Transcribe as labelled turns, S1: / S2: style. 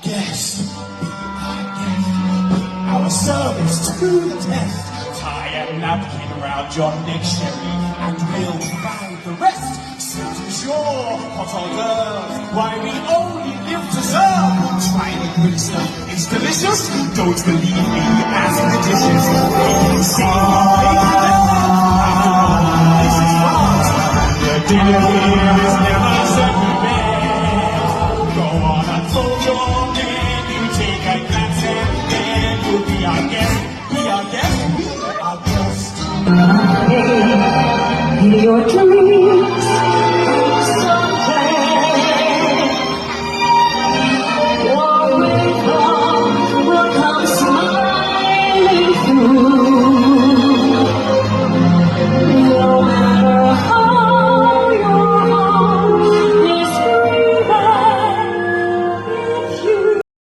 S1: guest. Our service to the test. Tie a napkin around your dictionary and we'll find the rest. Sit ashore, hot hors d'oeuvres, why we only live to serve. Try the good stuff, it's delicious. Don't believe me, ask the dishes. They can see, they can remember. After all, this is France. The dinner here is never second best. Go on and fold your menu, take a glance and then you'll be our guest. Be our guest, be our guest.
S2: Your true